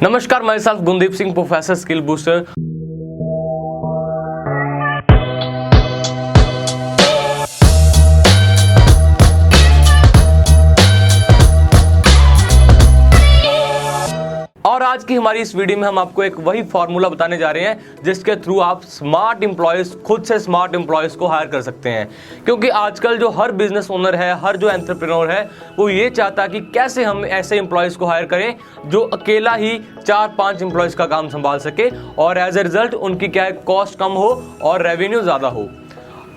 नमस्कार, मैं self Gundeep Singh, professor skill booster. और आज की हमारी इस वीडियो में हम आपको एक वही फॉर्मूला बताने जा रहे हैं जिसके थ्रू आप स्मार्ट एम्प्लॉयज, खुद से स्मार्ट एम्प्लॉयज को हायर कर सकते हैं। क्योंकि आजकल जो हर बिजनेस ओनर है, हर जो एंटरप्रेन्योर है, वो ये चाहता है कि कैसे हम ऐसे एम्प्लॉयज को हायर करें जो अकेला ही 4-5 एम्प्लॉयज का काम संभाल सके और एज ए रिजल्ट उनकी क्या है, कॉस्ट कम हो और रेवेन्यू ज़्यादा हो।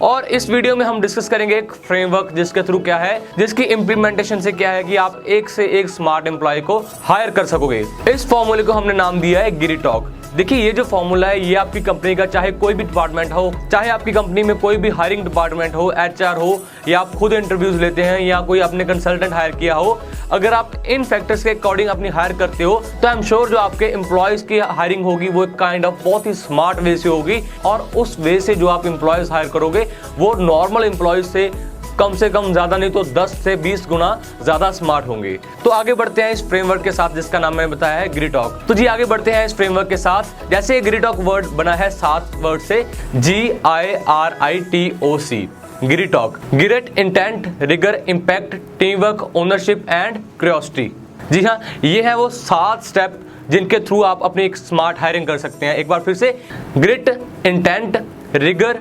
और इस वीडियो में हम डिस्कस करेंगे एक फ्रेमवर्क जिसके थ्रू क्या है, जिसकी इंप्लीमेंटेशन से क्या है कि आप एक से एक स्मार्ट एम्प्लॉय को हायर कर सकोगे। इस फॉर्मूले को हमने नाम दिया है गिरी टॉक। देखिए, ये जो फॉर्मूला है ये आपकी कंपनी का चाहे कोई भी डिपार्टमेंट हो, चाहे आपकी कंपनी में कोई भी हायरिंग डिपार्टमेंट हो, एचआर हो, या आप खुद इंटरव्यूज लेते हैं या कोई आपने कंसल्टेंट हायर किया हो, अगर आप इन फैक्टर्स के अकॉर्डिंग अपनी हायर करते हो तो आई एम श्योर जो आपके एम्प्लॉयज की हायरिंग होगी वो एक काइंड ऑफ बहुत ही स्मार्ट वे से होगी। और उस वे से जो आप एम्प्लॉयज हायर करोगे वो नॉर्मल एम्प्लॉयज से कम ज्यादा नहीं तो 10 से 20 गुना ज्यादा स्मार्ट होंगे। तो आगे बढ़ते हैं इस फ्रेमवर्क के साथ जिसका नाम मैंने बताया है गिरी टॉक। तो जी आगे बढ़ते हैं इस फ्रेमवर्क के साथ। जैसे ये गिरी टॉक वर्ड बना है 7 वर्ड से, GIRITOC, गिरी टॉक। Grit, intent, rigour, impact, team work, ownership and curiosity. जी हाँ, ये है वो 7 स्टेप जिनके थ्रू आप अपनी एक स्मार्ट हायरिंग कर सकते हैं। एक बार फिर से, grit, intent, rigour,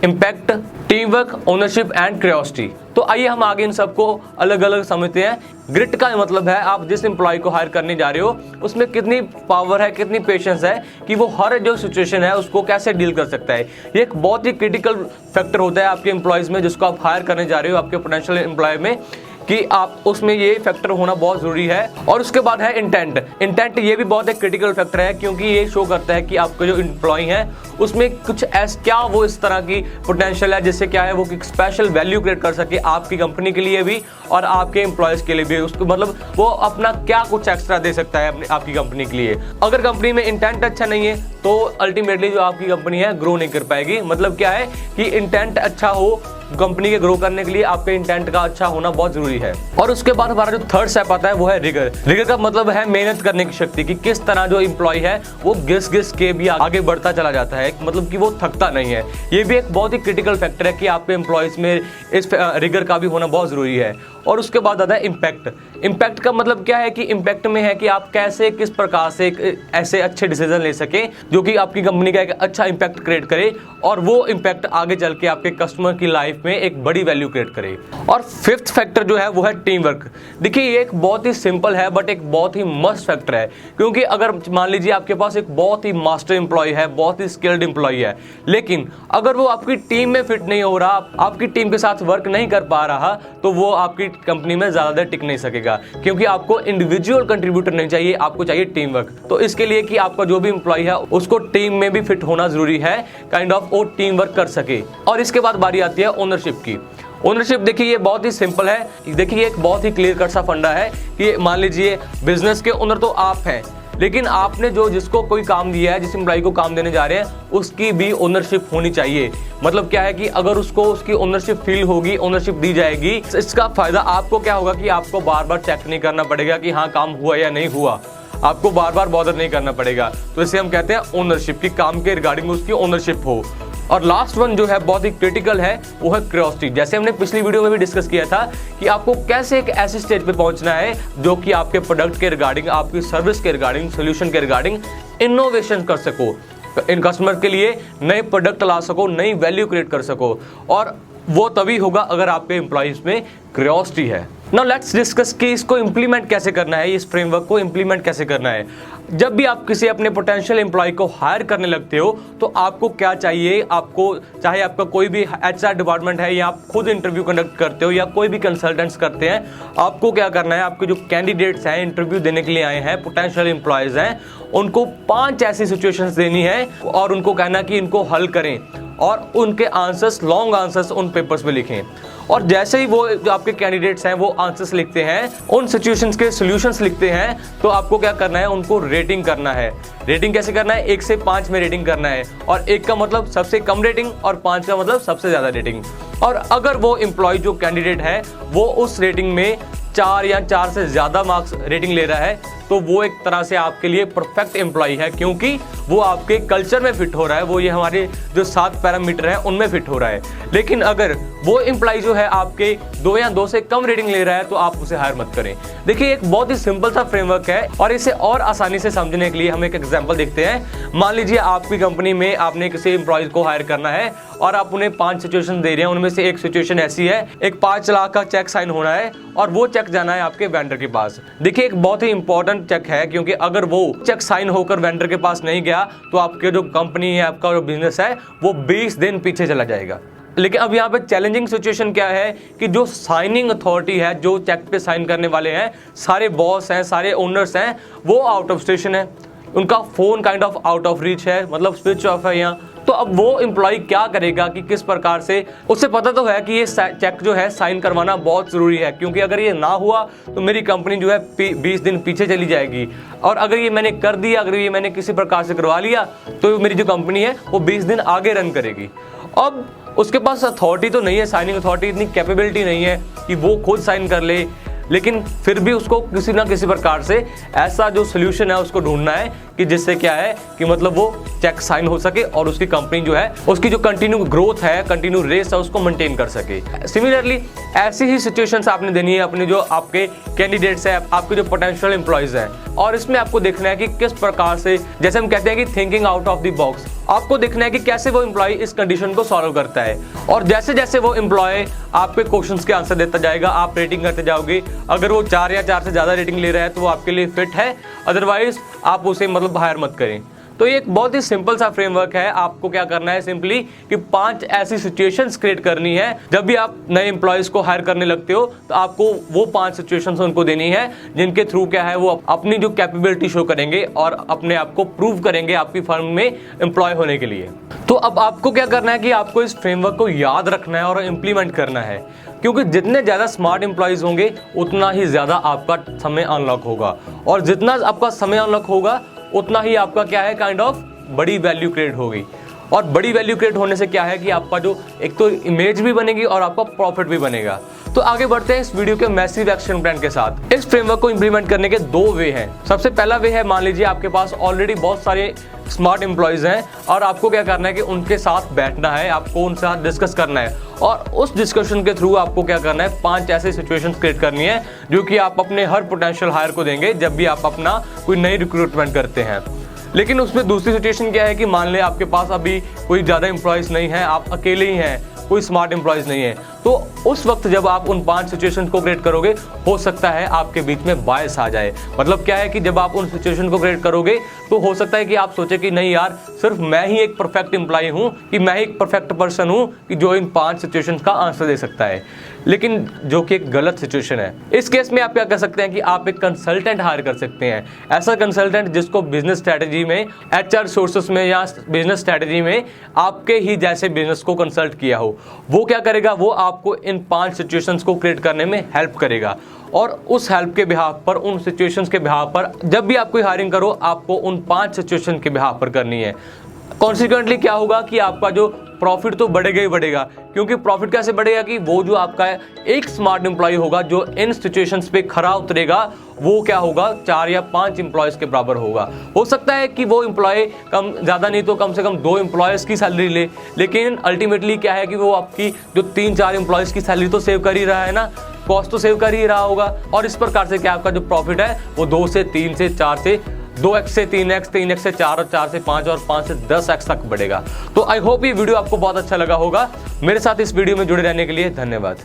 impact, team work, ownership and curiosity. तो आइए हम आगे इन सबको अलग अलग समझते हैं। ग्रिट का मतलब है आप जिस एम्प्लॉय को हायर करने जा रहे हो उसमें कितनी पावर है, कितनी पेशेंस है कि वो हर जो सिचुएशन है उसको कैसे डील कर सकता है। ये एक बहुत ही क्रिटिकल फैक्टर होता है आपके एम्प्लॉयज में जिसको आप हायर करने जा रहे हो, आपके पोटेंशियल एम्प्लॉय में, कि आप उसमें ये फैक्टर होना बहुत जरूरी है। और उसके बाद है इंटेंट। इंटेंट ये भी बहुत एक क्रिटिकल फैक्टर है क्योंकि ये शो करता है कि आपके जो एम्प्लॉय हैं उसमें कुछ क्या वो इस तरह की पोटेंशियल है जिससे क्या है वो एक स्पेशल वैल्यू क्रिएट कर सके आपकी कंपनी के लिए भी और आपके एम्प्लॉयज के लिए भी। उसको मतलब वो अपना क्या कुछ एक्स्ट्रा दे सकता है आपकी कंपनी के लिए। अगर कंपनी में इंटेंट अच्छा नहीं है तो अल्टीमेटली जो आपकी कंपनी है ग्रो नहीं कर पाएगी। मतलब क्या है कि इंटेंट अच्छा हो कंपनी के ग्रो करने के लिए, आपके इंटेंट का अच्छा होना बहुत जरूरी है। और उसके बाद हमारा जो थर्ड स्टेप आता है वो है रिगर। रिगर का मतलब है मेहनत करने की शक्ति, कि किस तरह जो एम्प्लॉय है वो घिस के भी आगे बढ़ता चला जाता है, मतलब कि वो थकता नहीं है। ये भी एक बहुत ही क्रिटिकल फैक्टर है कि आपके एम्प्लॉयज में इस रिगर का भी होना बहुत जरूरी है। और उसके बाद आता है इम्पैक्ट। इम्पैक्ट का मतलब क्या है कि इम्पैक्ट में है कि आप कैसे, किस प्रकार से ऐसे अच्छे डिसीजन ले सकें जो कि आपकी कंपनी का एक अच्छा इम्पैक्ट क्रिएट करे और वो इम्पैक्ट आगे चल के आपके कस्टमर की लाइफ में एक बड़ी वैल्यू क्रिएट करे। और फिफ्थ फैक्टर जो है वो है टीम वर्क। देखिए, ये एक बहुत ही सिंपल है बट एक बहुत ही मस्ट फैक्टर है। क्योंकि अगर मान लीजिए आपके पास एक बहुत ही मास्टर एम्प्लॉय है, बहुत ही स्किल्ड एम्प्लॉय है, लेकिन अगर वो आपकी टीम में फिट नहीं हो रहा, आपकी टीम के साथ वर्क नहीं कर पा रहा, तो वो आपकी कंपनी में ज्यादा देर टिक नहीं सकेगा। क्योंकि आपको इंडिविजुअल कंट्रीब्यूटर नहीं चाहिए, आपको चाहिए टीम वर्क। तो इसके लिए कि आपका जो भी एम्प्लॉय है उसको टीम में भी फिट होना जरूरी है, काइंड ऑफ वो टीम वर्क कर सके। और इसके बाद बारी आती है ओनरशिप की। ओनरशिप देखिए ये बहुत ही सिंपल है। देखिए एक बहुत ही क्लियर कट सा फंडा है कि मान लीजिए बिजनेस के ओनर तो आप हैं, लेकिन आपने जो जिसको कोई काम दिया है, जिस एम्प्लॉय को काम देने जा रहे हैं, उसकी भी ओनरशिप होनी चाहिए। मतलब क्या है कि अगर उसको उसकी ओनरशिप फील होगी, ओनरशिप दी जाएगी, इसका फायदा आपको क्या होगा कि आपको बार बार चेक नहीं करना पड़ेगा कि हाँ काम हुआ या नहीं हुआ, आपको बार बार बॉदर नहीं करना पड़ेगा। तो इसे हम कहते हैं ओनरशिप, की काम के रिगार्डिंग उसकी ओनरशिप हो। और लास्ट वन जो है बहुत ही क्रिटिकल है वो है क्यूरियोसिटी। जैसे हमने पिछली वीडियो में भी डिस्कस किया था कि आपको कैसे एक ऐसे स्टेज पे पहुंचना है जो कि आपके प्रोडक्ट के रिगार्डिंग, आपकी सर्विस के रिगार्डिंग, सोल्यूशन के रिगार्डिंग इनोवेशन कर सको, इन कस्टमर के लिए नए प्रोडक्ट ला सको, नई वैल्यू क्रिएट कर सको। और वो तभी होगा अगर आपके एम्प्लॉयज में क्यूरियोसिटी है। नाउ लेट्स डिस्कस कि इसको इंप्लीमेंट कैसे करना है, इस फ्रेमवर्क को इंप्लीमेंट कैसे करना है। जब भी आप किसी अपने पोटेंशियल एम्प्लॉय को हायर करने लगते हो तो आपको क्या चाहिए, आपको चाहे आपका कोई भी एचआर डिपार्टमेंट है या आप खुद इंटरव्यू कंडक्ट करते हो या कोई भी कंसल्टेंट्स करते हैं, आपको क्या करना है, आपके जो कैंडिडेट्स हैं, इंटरव्यू देने के लिए आए हैं, पोटेंशियल एम्प्लॉयज हैं, उनको 5 ऐसी सिचुएशंस देनी है और उनको कहना कि इनको हल करें और उनके आंसर्स, लॉन्ग आंसर्स उन पेपर्स में लिखें। और जैसे ही वो जो आपके कैंडिडेट्स हैं वो आंसर्स लिखते हैं, उन सिचुएशंस के सॉल्यूशंस लिखते हैं, तो आपको क्या करना है, उनको रेटिंग करना है। रेटिंग कैसे करना है, 1 से 5 में रेटिंग करना है। और 1 का मतलब सबसे कम रेटिंग और 5 का मतलब सबसे ज्यादा रेटिंग। और अगर वो एम्प्लॉय जो कैंडिडेट है वो उस रेटिंग में 4 या 4 से ज़्यादा मार्क्स रेटिंग ले रहा है तो वो एक तरह से आपके लिए परफेक्ट एम्प्लॉय है, क्योंकि वो आपके कल्चर में फिट हो रहा है, वो ये हमारे जो 7 पैरामीटर हैं उनमें फिट हो रहा है। लेकिन अगर वो एम्प्लॉय जो है आपके 2 या 2 से कम रेटिंग ले रहा है तो आप उसे हायर मत करें। देखिए एक बहुत ही सिंपल सा फ्रेमवर्क है और इसे और आसानी से समझने के लिए हम एक एग्जाम्पल देखते हैं। मान लीजिए आपकी कंपनी में आपने किसी एम्प्लॉय को हायर करना है और आप उन्हें 5 सिचुएशन दे रहे हैं। उनमें से एक सिचुएशन ऐसी है, एक 5 लाख का चेक साइन होना है और वो चेक जाना है आपके वेंडर के पास। देखिए एक बहुत ही इंपॉर्टेंट चेक है, क्योंकि अगर वो चेक साइन होकर वेंडर के पास नहीं गया तो आपके जो कंपनी है, आपका जो बिजनेस है, वो 20 दिन पीछे चला जाएगा। लेकिन अब यहाँ पे चैलेंजिंग सिचुएशन क्या है कि जो साइनिंग अथॉरिटी है, जो चेक पे साइन करने वाले हैं, सारे बॉस हैं, सारे ओनर्स हैं, वो आउट ऑफ स्टेशन है, उनका phone kind of out of reach है, मतलब स्विच ऑफ है यहाँ। तो अब वो एम्प्लॉय क्या करेगा कि किस प्रकार से, उसे पता तो है कि ये चेक जो है साइन करवाना बहुत ज़रूरी है, क्योंकि अगर ये ना हुआ तो मेरी कंपनी जो है 20 दिन पीछे चली जाएगी, और अगर ये मैंने कर दिया, अगर ये मैंने किसी प्रकार से करवा लिया तो मेरी जो कंपनी है वो 20 दिन आगे रन करेगी। अब उसके पास अथॉरिटी तो नहीं है, साइनिंग अथॉरिटी, इतनी कैपेबिलिटी नहीं है कि वो खुद साइन कर ले, लेकिन फिर भी उसको किसी ना किसी प्रकार से ऐसा जो सोल्यूशन है उसको ढूंढना है कि जिससे क्या है कि मतलब वो चेक साइन हो सके और उसकी कंपनी जो है, उसकी जो कंटिन्यू ग्रोथ है, कंटिन्यू रेस है, उसको मेंटेन कर सके। सिमिलरली ऐसी ही सिचुएशंस आपने देनी है अपने जो आपके कैंडिडेट्स है, आपके जो पोटेंशियल एम्प्लॉयज हैं, और इसमें आपको देखना है कि किस प्रकार से, जैसे हम कहते हैं कि thinking out of the box, आपको देखना है कि कैसे वो एम्प्लॉय इस कंडीशन को सॉल्व करता है। और जैसे जैसे वो एम्प्लॉय आपके क्वेश्चंस के आंसर देता जाएगा, आप रेटिंग करते जाओगे। अगर वो 4 या 4 से ज़्यादा रेटिंग ले रहा है तो वो आपके लिए फिट है, अदरवाइज आप उसे मतलब हायर मत करें। तो ये एक बहुत ही सिंपल सा फ्रेमवर्क है। आपको क्या करना है सिंपली कि 5 ऐसी सिचुएशंस क्रिएट करनी है। जब भी आप नए एम्प्लॉयज़ को हायर करने लगते हो तो आपको वो 5 सिचुएशंस उनको देनी है, जिनके थ्रू क्या है वो अपनी जो कैपेबिलिटी शो करेंगे और अपने आप को प्रूव करेंगे आपकी फर्म में एम्प्लॉय होने के लिए। तो अब आपको क्या करना है कि आपको इस फ्रेमवर्क को याद रखना है और इम्प्लीमेंट करना है, क्योंकि जितने ज़्यादा स्मार्ट एम्प्लॉयज़ होंगे उतना ही ज़्यादा आपका समय अनलॉक होगा, और जितना आपका समय अनलॉक होगा उतना ही आपका क्या है काइंड ऑफ बड़ी वैल्यू क्रिएट होगी। और बड़ी वैल्यू क्रिएट होने से क्या है कि आपका जो एक तो इमेज भी बनेगी और आपका प्रॉफिट भी बनेगा। तो आगे बढ़ते हैं इस वीडियो के मैसिव एक्शन प्लान के साथ। इस फ्रेमवर्क को इंप्लीमेंट करने के 2 वे हैं। सबसे पहला वे है, मान लीजिए आपके पास ऑलरेडी बहुत सारे स्मार्ट एम्प्लॉयज़ हैं और आपको क्या करना है कि उनके साथ बैठना है, आपको उनके साथ डिस्कस करना है, और उस डिस्कशन के थ्रू आपको क्या करना है 5 ऐसे सिचुएशंस क्रिएट करनी है जो कि आप अपने हर पोटेंशियल हायर को देंगे जब भी आप अपना कोई नई रिक्रूटमेंट करते हैं। लेकिन उसमें दूसरी सिचुएशन क्या है कि मान लें आपके पास अभी कोई ज़्यादा एम्प्लॉयज़ नहीं है, आप अकेले ही हैं, कोई स्मार्ट एम्प्लॉयज़ नहीं है, तो उस वक्त जब आप उन 5 सिचुएशन को क्रिएट करोगे, हो सकता है आपके बीच में बायस आ जाए। मतलब क्या है कि जब आप उन सिचुएशन को क्रिएट करोगे तो हो सकता है कि आप सोचे कि नहीं यार, सिर्फ मैं ही एक परफेक्ट एम्प्लॉय हूँ, कि मैं ही एक परफेक्ट पर्सन हूँ कि जो इन 5 सिचुएशन का आंसर दे सकता है, लेकिन जो कि एक गलत सिचुएशन है। इस केस में आप क्या कर सकते हैं कि आप एक कंसल्टेंट हायर कर सकते हैं। ऐसा कंसल्टेंट जिसको बिजनेस स्ट्रेटजी में, HR सोर्सेस में या बिजनेस स्ट्रेटजी में आपके ही जैसे बिजनेस को कंसल्ट किया हो। वो क्या करेगा, वो आपको इन 5 सिचुएशंस को क्रिएट करने में हेल्प करेगा, और उस हेल्प के बिहाफ पर, उन सिचुएशंस के बिहाफ पर जब भी आप कोई हायरिंग करो, आपको उन 5 सिचुएशन के बिहाफ पर करनी है। कॉन्सिक्वेंटली क्या होगा कि आपका जो प्रॉफिट तो बढ़ेगा ही बढ़ेगा, क्योंकि प्रॉफिट कैसे बढ़ेगा कि वो जो आपका एक स्मार्ट एम्प्लॉय होगा जो इन सिचुएशंस पे खरा उतरेगा, वो क्या होगा 4 या 5 एम्प्लॉयज़ के बराबर होगा। हो सकता है कि वो एम्प्लॉय कम, ज़्यादा नहीं तो कम से कम 2 एम्प्लॉयज़ की सैलरी ले, लेकिन अल्टीमेटली क्या है कि वो आपकी जो 3-4 एम्प्लॉयज़ की सैलरी तो सेव कर ही रहा है ना, कॉस्ट तो सेव कर ही रहा होगा, और इस प्रकार से क्या आपका जो प्रॉफिट है वो 2 से 3 से 4 से 2x से 3x, 3x से 4 और 4 से 5 और 5 से 10x तक बढ़ेगा। तो आई होप ये वीडियो आपको बहुत अच्छा लगा होगा। मेरे साथ इस वीडियो में जुड़े रहने के लिए धन्यवाद।